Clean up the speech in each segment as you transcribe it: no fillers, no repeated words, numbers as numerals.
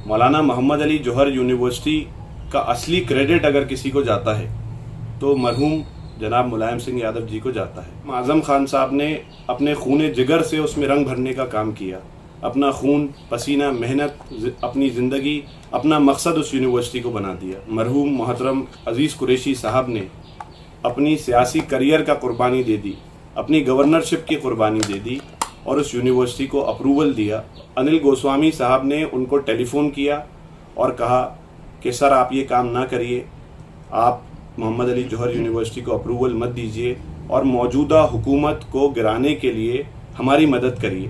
मौलाना मोहम्मद अली जौहर university का असली credit अगर किसी को जाता है तो मरहूम जनाब मुलायम सिंह यादव जी को जाता है। आज़म खान साहब ने अपने खून जिगर से उसमें रंग भरने का काम किया, अपना खून पसीना मेहनत अपनी ज़िंदगी अपना मकसद उस यूनिवर्सिटी को बना दिया। मरहूम मोहतरम अजीज़ कुरैशी साहब ने अपनी सियासी करियर का कुर्बानी दे दी, अपनी गवर्नरशिप की कुर्बानी दे दी और उस यूनिवर्सिटी को अप्रूवल दिया। अनिल गोस्वामी साहब ने उनको टेलीफोन किया और कहा कि सर आप ये काम ना करिए, आप मोहम्मद अली जौहर यूनिवर्सिटी को अप्रूवल मत दीजिए और मौजूदा हुकूमत को गिराने के लिए हमारी मदद करिए।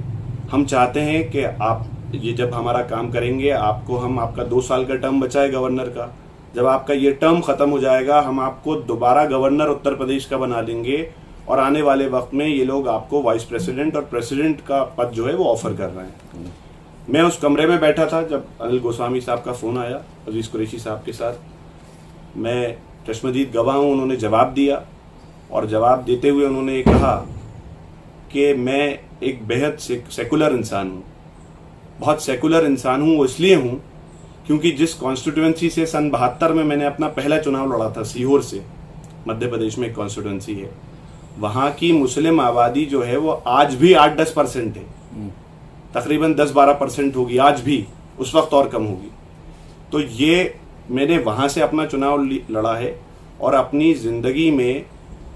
हम चाहते हैं कि आप ये जब हमारा काम करेंगे आपको हम आपका 2 साल का टर्म बचा है गवर्नर का, जब आपका ये टर्म ख़त्म हो जाएगा हम आपको दोबारा गवर्नर उत्तर प्रदेश का बना देंगे और आने वाले वक्त में ये लोग आपको वाइस प्रेसिडेंट और प्रेसिडेंट का पद जो है वो ऑफर कर रहे हैं। मैं उस कमरे में बैठा था जब अनिल गोस्वामी साहब का फ़ोन आया अजीज़ कुरैशी साहब के साथ। मैं चश्मदीद गवाह हूँ। उन्होंने जवाब दिया और जवाब देते हुए उन्होंने कहा कि मैं एक बेहद सेकुलर इंसान हूँ, बहुत सेकुलर इंसान हूँ। वो इसलिए हूँ क्योंकि जिस कॉन्स्टिट्यूंसी से सन 72 में मैंने अपना पहला चुनाव लड़ा था, सीहोर से, मध्य प्रदेश में एक कॉन्स्टिट्यूंसी है, वहाँ की मुस्लिम आबादी जो है वो आज भी 8-10% है, तकरीबन 10-12% होगी आज भी, उस वक्त और कम होगी। तो ये मैंने वहाँ से अपना चुनाव लड़ा है और अपनी ज़िंदगी में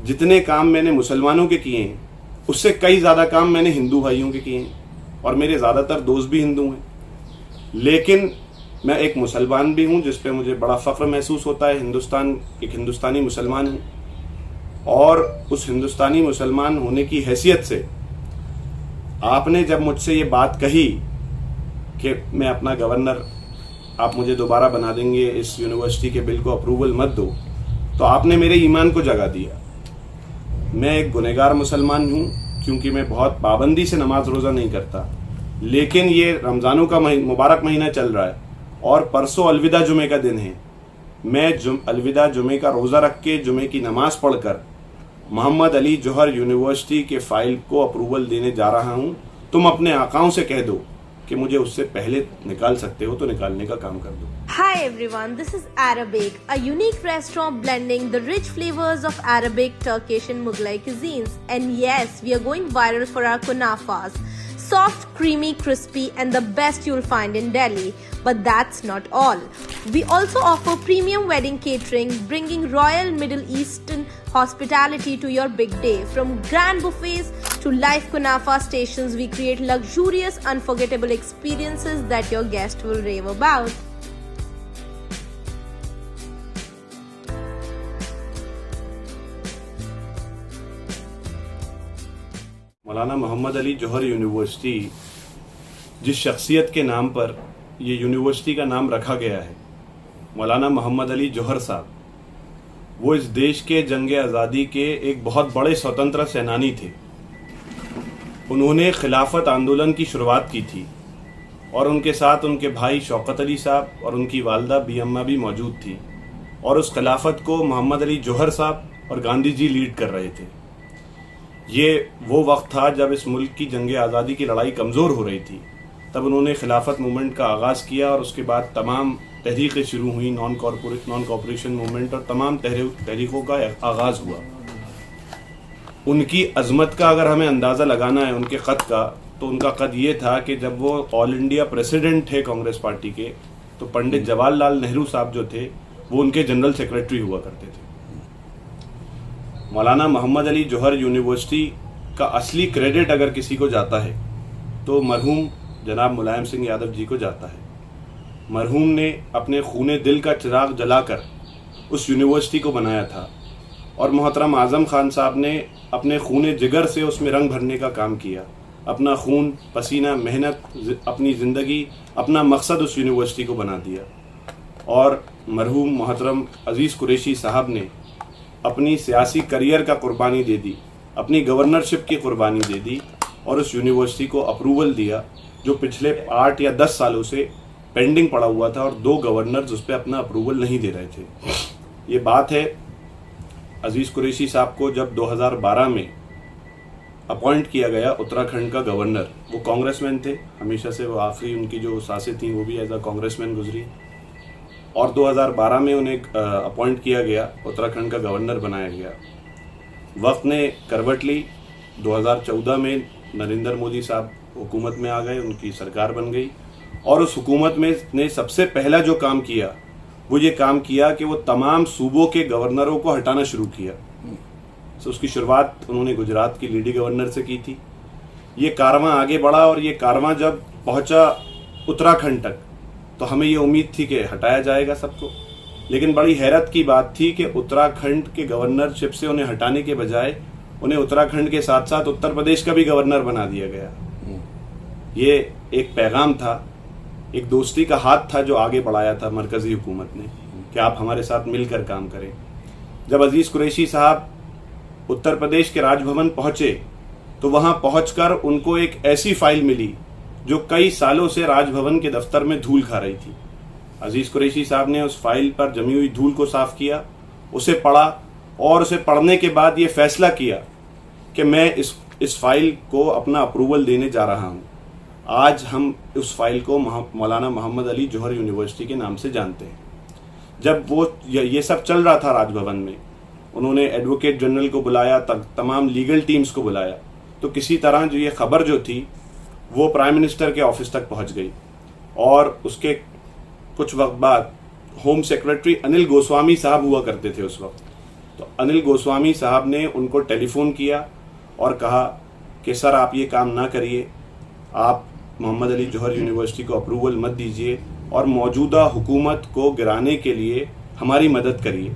जितने काम मैंने मुसलमानों के किए हैं उससे कई ज़्यादा काम मैंने हिंदू भाइयों के किए हैं और मेरे ज़्यादातर दोस्त भी हिंदू हैं। लेकिन मैं एक मुसलमान भी हूँ जिस पे मुझे बड़ा फ़ख्र महसूस होता है। एक हिंदुस्तानी मुसलमान हूँ और उस हिंदुस्तानी मुसलमान होने की हैसियत से आपने जब मुझसे ये बात कही कि मैं अपना गवर्नर आप मुझे दोबारा बना देंगे, इस यूनिवर्सिटी के बिल को अप्रूवल मत दो, तो आपने मेरे ईमान को जगा दिया। मैं एक गुनहगार मुसलमान हूँ क्योंकि मैं बहुत पाबंदी से नमाज रोज़ा नहीं करता, लेकिन ये रमज़ानों का मुबारक महीना चल रहा है और परसों अलविदा जुमे का दिन है। मैं अलविदा जुमे का रोज़ा रख के जुमे की नमाज पढ़कर मोहम्मद अली जौहर यूनिवर्सिटी के फाइल को अप्रूवल देने जा रहा हूँ। तुम अपने आकाओं से कह दो कि मुझे उससे पहले निकाल सकते हो तो निकालने का काम कर दो। Hi everyone, this is Arabic, a unique restaurant blending the rich flavors of Arabic, Turkish and Mughlai cuisines. And yes, we are going viral for our kunafas. Soft, creamy, crispy and the best you'll find in Delhi. But that's not all. We also offer premium wedding catering, bringing royal Middle Eastern hospitality to your big day. From grand buffets to live kunafa stations, we create luxurious, unforgettable experiences that your guest will rave about. Maulana Mohammad Ali Johar university, जिस शख्सियत के नाम पर ये university का नाम रखा गया है, मौलाना मोहम्मद अली जौहर साहब, वो इस देश के जंग आज़ादी के एक बहुत बड़े स्वतंत्र सेनानी थे। उन्होंने खिलाफत आंदोलन की शुरुआत की थी और उनके साथ उनके भाई शौकत अली साहब और उनकी वालदा बी अम्मा भी मौजूद थी और उस खिलाफत को मोहम्मद अली जौहर साहब और गांधी जी लीड कर रहे थे। ये वो वक्त था जब इस मुल्क की जंग आज़ादी की लड़ाई कमज़ोर हो रही थी। तब उन्होंने खिलाफत मूवमेंट का आगाज़ किया और उसके बाद तमाम तहरीकें शुरू हुई, नॉन कॉपरेशन मूवमेंट और तमाम तहरीकों का आगाज़ हुआ। उनकी अज़मत का अगर हमें अंदाज़ा लगाना है उनके क़द का, तो उनका क़द ये था कि जब वो ऑल इंडिया प्रेसिडेंट थे कांग्रेस पार्टी के, तो पंडित जवाहरलाल नेहरू साहब जो थे वो उनके जनरल सेक्रेटरी हुआ करते थे। मौलाना मोहम्मद अली जौहर यूनिवर्सिटी का असली क्रेडिट अगर किसी को जाता है तो मरहूम जनाब मुलायम सिंह यादव जी को जाता है। मरहूम ने अपने खूने दिल का चिराग जलाकर उस यूनिवर्सिटी को बनाया था और मोहतरम आज़म खान साहब ने अपने खूने जिगर से उसमें रंग भरने का काम किया, अपना खून पसीना मेहनत अपनी ज़िंदगी अपना मकसद उस यूनिवर्सिटी को बना दिया। और मरहूम मोहतरम अजीज़ कुरैशी साहब ने अपनी सियासी करियर का कुर्बानी दे दी, अपनी गवर्नरशिप की कुर्बानी दे दी और उस यूनिवर्सिटी को अप्रूवल दिया जो पिछले 8 या 10 सालों से पेंडिंग पड़ा हुआ था और 2 गवर्नर्स उस पर अपना अप्रूवल नहीं दे रहे थे। ये बात है अजीज़ कुरैशी साहब को जब 2012 में अपॉइंट किया गया उत्तराखंड का गवर्नर, वो कांग्रेसमैन थे हमेशा से, वो आखिरी उनकी जो सांसें थी वो भी एज अ कांग्रेसमैन गुजरी, और 2012 में उन्हें अपॉइंट किया गया, उत्तराखंड का गवर्नर बनाया गया। वक्त ने करवट ली, 2014 में नरेंद्र मोदी साहब हुकूमत में आ गए, उनकी सरकार बन गई, और उस हुकूमत में ने सबसे पहला जो काम किया वो ये काम किया कि वो तमाम सूबों के गवर्नरों को हटाना शुरू किया। तो उसकी शुरुआत उन्होंने गुजरात की लेडी गवर्नर से की थी। ये कारवां आगे बढ़ा और ये कारवां जब पहुंचा उत्तराखंड तक तो हमें ये उम्मीद थी कि हटाया जाएगा सबको, लेकिन बड़ी हैरत की बात थी कि उत्तराखंड के गवर्नरशिप से उन्हें हटाने के बजाय उन्हें उत्तराखंड के साथ साथ उत्तर प्रदेश का भी गवर्नर बना दिया गया। ये एक पैगाम था, एक दोस्ती का हाथ था जो आगे बढ़ाया था मरकजी हुकूमत ने कि आप हमारे साथ मिलकर काम करें। जब अजीज कुरैशी साहब उत्तर प्रदेश के राजभवन पहुंचे तो वहां पहुंचकर उनको एक ऐसी फाइल मिली जो कई सालों से राजभवन के दफ्तर में धूल खा रही थी। अजीज कुरैशी साहब ने उस फाइल पर जमी हुई धूल को साफ किया, उसे पढ़ा, और उसे पढ़ने के बाद ये फैसला किया कि मैं इस फाइल को अपना अप्रूवल देने जा रहा हूं। आज हम उस फाइल को मौलाना मोहम्मद अली जौहर यूनिवर्सिटी के नाम से जानते हैं। जब वो ये सब चल रहा था राजभवन में, उन्होंने एडवोकेट जनरल को बुलाया, तमाम लीगल टीम्स को बुलाया, तो किसी तरह जो ये खबर जो थी वो प्राइम मिनिस्टर के ऑफिस तक पहुंच गई, और उसके कुछ वक्त बाद होम सेक्रेटरी अनिल गोस्वामी साहब हुआ करते थे उस वक्त। तो अनिल गोस्वामी साहब ने उनको टेलीफोन किया और कहा कि सर आप ये काम ना करिए, आप मोहम्मद अली जौहर यूनिवर्सिटी को अप्रूवल मत दीजिए और मौजूदा हुकूमत को गिराने के लिए हमारी मदद करिए।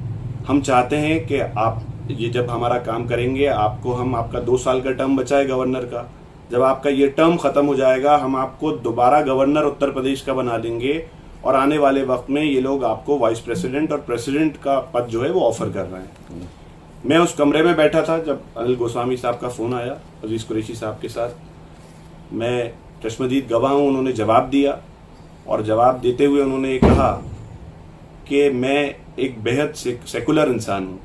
हम चाहते हैं कि आप ये जब हमारा काम करेंगे, आपको हम आपका 2 साल का टर्म बचा है गवर्नर का, जब आपका ये टर्म ख़त्म हो जाएगा हम आपको दोबारा गवर्नर उत्तर प्रदेश का बना देंगे, और आने वाले वक्त में ये लोग आपको वाइस प्रेसिडेंट और प्रेसिडेंट का पद जो है वो ऑफर कर रहे हैं। मैं उस कमरे में बैठा था जब अनिल गोस्वामी साहब का फ़ोन आया अजीज़ कुरैशी साहब के साथ। मैं चश्मदीद गवाह हूँ, उन्होंने जवाब दिया, और जवाब देते हुए उन्होंने कहा कि मैं एक बेहद सेकुलर इंसान हूँ,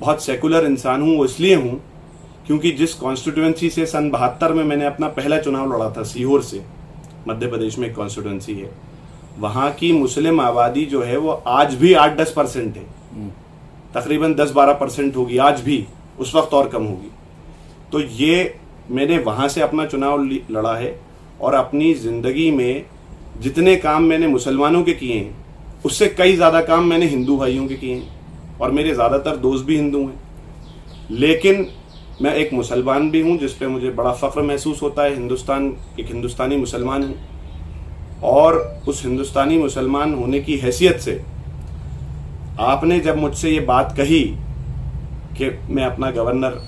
बहुत सेकुलर इंसान हूँ। वो इसलिए हूँ क्योंकि जिस कॉन्स्टिट्यूएंसी से सन 72 में मैंने अपना पहला चुनाव लड़ा था, सीहोर से, मध्य प्रदेश में एक कॉन्स्टिट्यूएंसी है, वहाँ की मुस्लिम आबादी जो है वो आज भी 8-10% है, तकरीबन 10-12% होगी आज भी, उस वक्त और कम होगी। तो ये मैंने वहाँ से अपना चुनाव लड़ा है, और अपनी ज़िंदगी में जितने काम मैंने मुसलमानों के किए हैं उससे कई ज़्यादा काम मैंने हिंदू भाइयों के किए हैं, और मेरे ज़्यादातर दोस्त भी हिंदू हैं। लेकिन मैं एक मुसलमान भी हूँ जिस पे मुझे बड़ा फ़ख्र महसूस होता है। एक हिंदुस्तानी मुसलमान हूँ, और उस हिंदुस्तानी मुसलमान होने की हैसियत से आपने जब मुझसे ये बात कही कि मैं अपना गवर्नर,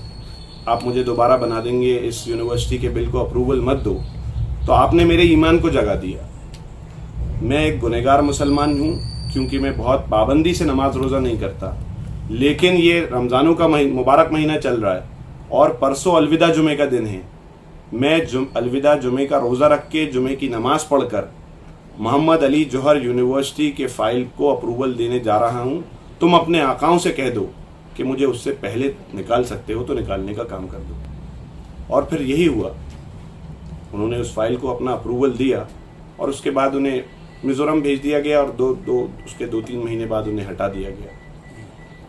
आप मुझे दोबारा बना देंगे, इस यूनिवर्सिटी के बिल को अप्रूवल मत दो, तो आपने मेरे ईमान को जगा दिया। मैं एक गुनहगार मुसलमान हूँ क्योंकि मैं बहुत पाबंदी से नमाज रोज़ा नहीं करता, लेकिन ये रमज़ानों का मुबारक महीना चल रहा है और परसों अलविदा जुमे का दिन है। मैं अलविदा जुमे का रोज़ा रख के जुमे की नमाज पढ़कर मोहम्मद अली जौहर यूनिवर्सिटी के फ़ाइल को अप्रूवल देने जा रहा हूँ। तुम अपने आकाओं से कह दो कि मुझे उससे पहले निकाल सकते हो तो निकालने का काम कर दो। और फिर यही हुआ, उन्होंने उस फाइल को अपना अप्रूवल दिया, और उसके बाद उन्हें मिज़ोरम भेज दिया गया, और उसके 2-3 महीने बाद उन्हें हटा दिया गया।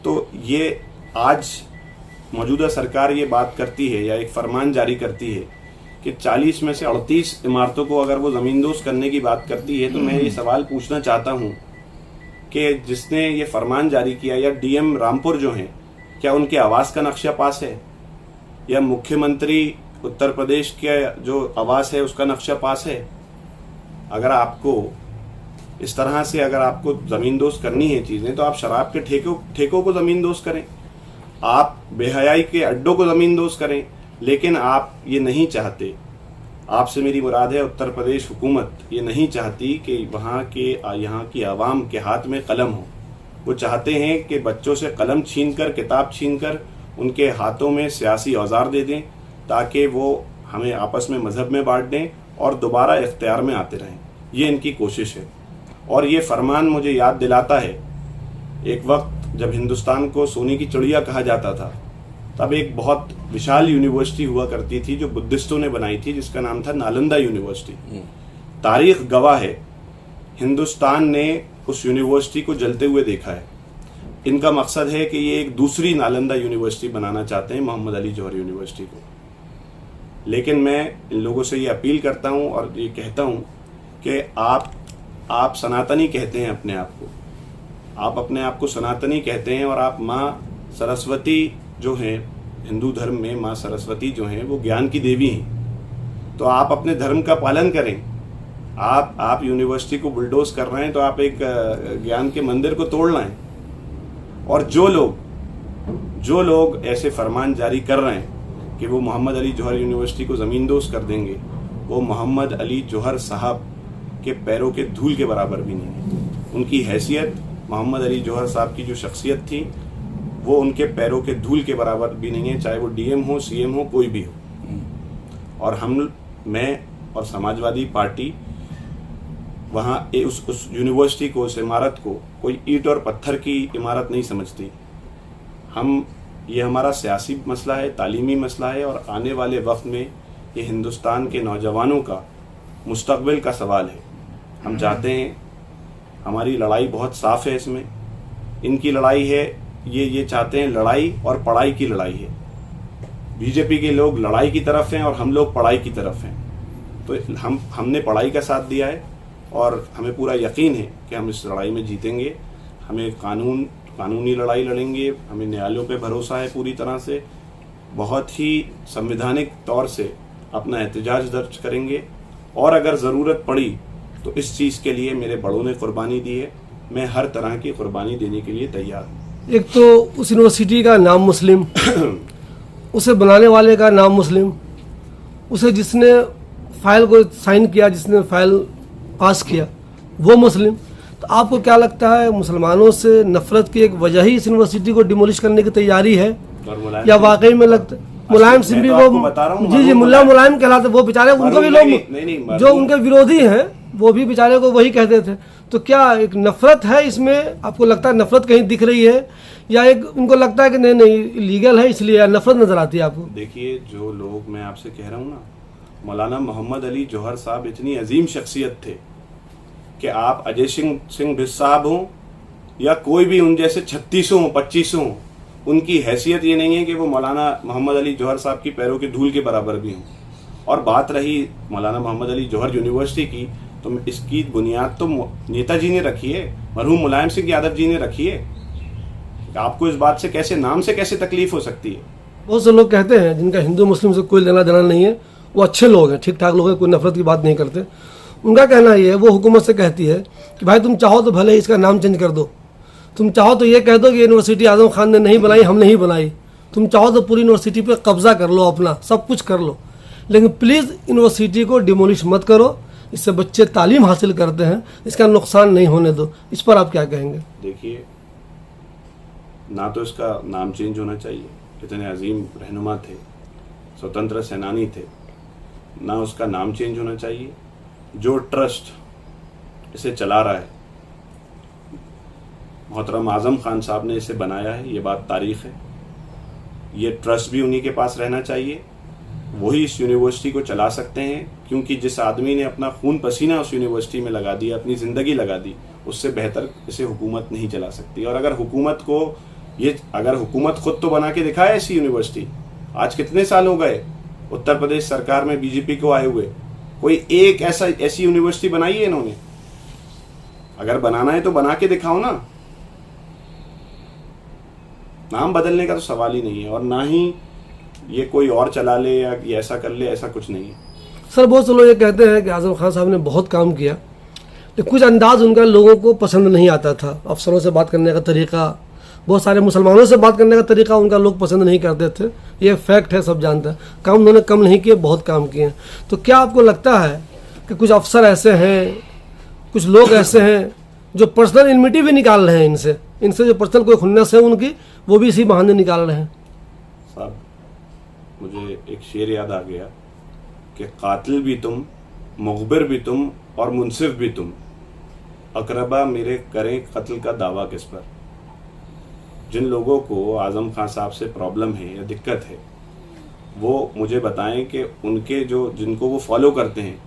तो ये आज मौजूदा सरकार ये बात करती है या एक फरमान जारी करती है कि 40 में से 38 इमारतों को अगर वो ज़मींदोज़ करने की बात करती है, तो मैं ये सवाल पूछना चाहता हूँ कि जिसने ये फरमान जारी किया या डीएम रामपुर जो हैं, क्या उनके आवास का नक्शा पास है, या मुख्यमंत्री उत्तर प्रदेश के जो आवास है उसका नक्शा पास है? अगर आपको इस तरह से अगर आपको ज़मींदोज़ करनी है चीज़ें, तो आप शराब के ठेकों को ज़मींदोज़ करें, आप बेहयाई के अड्डों को ज़मींदोज़ करें, लेकिन आप ये नहीं चाहते। आपसे मेरी मुराद है उत्तर प्रदेश हुकूमत ये नहीं चाहती कि यहाँ की आवाम के हाथ में कलम हो। वो चाहते हैं कि बच्चों से कलम छीनकर, किताब छीनकर उनके हाथों में सियासी औजार दे दें, ताकि वो हमें आपस में मज़हब में बांट दें और दोबारा इख्तियार में आते रहें। ये इनकी कोशिश है। और ये फरमान मुझे याद दिलाता है एक वक्त जब हिंदुस्तान को सोने की चिड़िया कहा जाता था, तब एक बहुत विशाल यूनिवर्सिटी हुआ करती थी जो बुद्धिस्टों ने बनाई थी, जिसका नाम था नालंदा यूनिवर्सिटी। तारीख गवाह है, हिंदुस्तान ने उस यूनिवर्सिटी को जलते हुए देखा है। इनका मकसद है कि ये एक दूसरी नालंदा यूनिवर्सिटी बनाना चाहते हैं, मोहम्मद अली जौहर यूनिवर्सिटी को। लेकिन मैं इन लोगों से ये अपील करता हूं और ये कहता हूं कि आप सनातनी कहते हैं अपने आप को, आप अपने आप को सनातनी कहते हैं, और आप माँ सरस्वती जो हैं, हिंदू धर्म में माँ सरस्वती जो हैं वो ज्ञान की देवी हैं। तो आप अपने धर्म का पालन करें। आप यूनिवर्सिटी को बुलडोज कर रहे हैं तो आप एक ज्ञान के मंदिर को तोड़ लाएं। और जो लोग ऐसे फरमान जारी कर रहे हैं कि वो मोहम्मद अली जौहर यूनिवर्सिटी को ज़मींदोज़ कर देंगे, वो मोहम्मद अली जौहर साहब के पैरों के धूल के बराबर भी नहीं है। उनकी हैसियत, मोहम्मद अली जौहर साहब की जो शख्सियत थी, वो उनके पैरों के धूल के बराबर भी नहीं है, चाहे वो डीएम हो, सीएम हो, कोई भी हो। और मैं और समाजवादी पार्टी वहाँ उस यूनिवर्सिटी को, उस इमारत को कोई ईंट और पत्थर की इमारत नहीं समझती। ये हमारा सियासी मसला है, तालीमी मसला है, और आने वाले वक्त में ये हिंदुस्तान के नौजवानों का मुस्तकबिल का सवाल है। हम चाहते हैं, हमारी लड़ाई बहुत साफ है इसमें। इनकी लड़ाई है, ये चाहते हैं लड़ाई और पढ़ाई की लड़ाई है। बीजेपी के लोग लड़ाई की तरफ हैं और हम लोग पढ़ाई की तरफ हैं। तो हमने पढ़ाई का साथ दिया है और हमें पूरा यकीन है कि हम इस लड़ाई में जीतेंगे। हमें कानूनी लड़ाई लड़ेंगे, हमें न्यायालयों पे भरोसा है पूरी तरह से। बहुत ही संवैधानिक तौर से अपना एहतजाज दर्ज करेंगे, और अगर ज़रूरत पड़ी तो इस चीज़ के लिए मेरे बड़ों ने कुर्बानी दी है, मैं हर तरह की कुर्बानी देने के लिए तैयार हूँ। एक तो उस यूनिवर्सिटी का नाम मुस्लिम, उसे बनाने वाले का नाम मुस्लिम, उसे जिसने फाइल को साइन किया, जिसने फाइल पास किया, वो मुस्लिम। तो आपको क्या लगता है, मुसलमानों से नफरत की एक वजह ही इस यूनिवर्सिटी को डिमोलिश करने की तैयारी है, या वाकई में लगता है मुलायम सिंह भी वो जी मुल्ला मुलायम कहलाते, वो बेचारे उनको भी लोग जो उनके विरोधी हैं वो भी बेचारे को वही कहते थे। तो क्या एक नफरत है इसमें, आपको लगता है नफरत कहीं दिख रही है, या एक उनको लगता है कि नहीं लीगल है इसलिए नफरत नजर आती है आपको? देखिए, जो लोग, मैं आपसे कह रहा हूँ ना, मौलाना मोहम्मद अली जौहर साहब इतनी अजीम शख्सियत थे कि आप अजय सिंह भिस साहब हों या कोई भी उन जैसे 36 हों, 25 हों, उनकी हैसियत ये नहीं है कि वो मौलाना मोहम्मद अली जौहर साहब की पैरों के धूल के बराबर भी हों। और बात रही मौलाना मोहम्मद अली जौहर यूनिवर्सिटी की, तो इसकी बुनियाद तो नेताजी ने रखी है, मरहूम मुलायम सिंह यादव जी ने रखी है। आपको इस बात से कैसे, नाम से कैसे तकलीफ हो सकती है? बहुत से लोग कहते हैं जिनका हिंदू मुस्लिम से कोई लेना देना नहीं है, वो अच्छे लोग हैं, ठीक ठाक लोग हैं, कोई नफरत की बात नहीं करते। उनका कहना ये है, वो हुकूमत से कहती है कि भाई तुम चाहो तो भले इसका नाम चेंज कर दो, तुम चाहो तो ये कह दो कि यूनिवर्सिटी आजम खान ने नहीं बनाई, हमने ही बनाई, तुम चाहो तो पूरी यूनिवर्सिटी पे कब्जा कर लो, अपना सब कुछ कर लो, लेकिन प्लीज़ यूनिवर्सिटी को डिमोलिश मत करो। इससे बच्चे तालीम हासिल करते हैं, इसका नुकसान नहीं होने दो। इस पर आप क्या कहेंगे? देखिए, ना तो इसका नाम चेंज होना चाहिए, इतने अजीम रहनुमा थे, स्वतंत्र सेनानी थे, ना उसका नाम चेंज होना चाहिए। जो ट्रस्ट इसे चला रहा है, मोहतरम आज़म खान साहब ने इसे बनाया है, ये बात तारीख है। ये ट्रस्ट भी उन्हीं के पास रहना चाहिए, वही इस यूनिवर्सिटी को चला सकते हैं, क्योंकि जिस आदमी ने अपना खून पसीना उस यूनिवर्सिटी में लगा दिया, अपनी ज़िंदगी लगा दी, उससे बेहतर इसे हुकूमत नहीं चला सकती। और अगर हुकूमत खुद तो बना के दिखाए ऐसी यूनिवर्सिटी, आज कितने साल हो गए उत्तर प्रदेश सरकार में बीजेपी को आए हुए, कोई एक ऐसी यूनिवर्सिटी बनाई है इन्होंने? अगर बनाना है तो बना के दिखाओ ना। नाम बदलने का तो सवाल ही नहीं है, और ना ही ये कोई और चला ले या ये ऐसा कर ले, ऐसा कुछ नहीं है। सर, बहुत से लोग ये कहते हैं कि आज़म खान साहब ने बहुत काम किया, लेकिन कुछ अंदाज उनका लोगों को पसंद नहीं आता था। अफसरों से बात करने का तरीका, बहुत सारे मुसलमानों से बात करने का तरीका उनका लोग पसंद नहीं करते थे। ये फैक्ट है, सब जानते हैं। काम उन्होंने कम नहीं किए, बहुत काम किए। तो क्या आपको लगता है कि कुछ अफसर ऐसे हैं, कुछ लोग ऐसे हैं जो पर्सनल इनमिटी भी निकाल रहे हैं इनसे जो पर्सनल कोई खुन्नस है उनकी, वो भी इसी बहाने निकाल रहे हैं? साहब, मुझे एक शेर याद आ गया कि कातिल भी तुम, मुखबिर भी तुम और मुनसिफ भी तुम, अकरबा मेरे करें कत्ल का दावा किस पर। जिन लोगों को आज़म खान साहब से प्रॉब्लम है या दिक्कत है वो मुझे बताएं कि उनके जो जिनको वो फॉलो करते हैं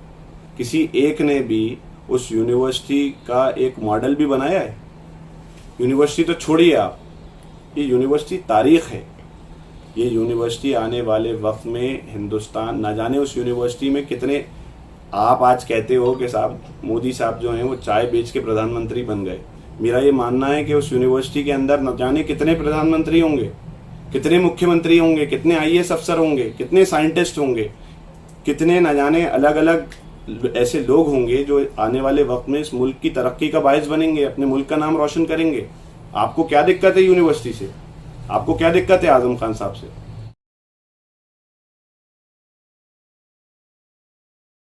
किसी एक ने भी उस यूनिवर्सिटी का एक मॉडल भी बनाया है? यूनिवर्सिटी तो छोड़िए आप, ये यूनिवर्सिटी तारीख है। ये यूनिवर्सिटी आने वाले वक्त में हिंदुस्तान, ना जाने उस यूनिवर्सिटी में कितने, आप आज कहते हो कि साहब मोदी साहब जो हैं वो चाय बेच के प्रधानमंत्री बन गए। मेरा ये मानना है कि उस यूनिवर्सिटी के अंदर न जाने कितने प्रधानमंत्री होंगे, कितने मुख्यमंत्री होंगे, कितने आईएएस अफसर होंगे, कितने साइंटिस्ट होंगे, कितने न जाने अलग अलग ऐसे लोग होंगे जो आने वाले वक्त में इस मुल्क की तरक्की का बायस बनेंगे, अपने मुल्क का नाम रोशन करेंगे। आपको क्या दिक्कत है यूनिवर्सिटी से? आपको क्या दिक्कत है आजम खान साहब से?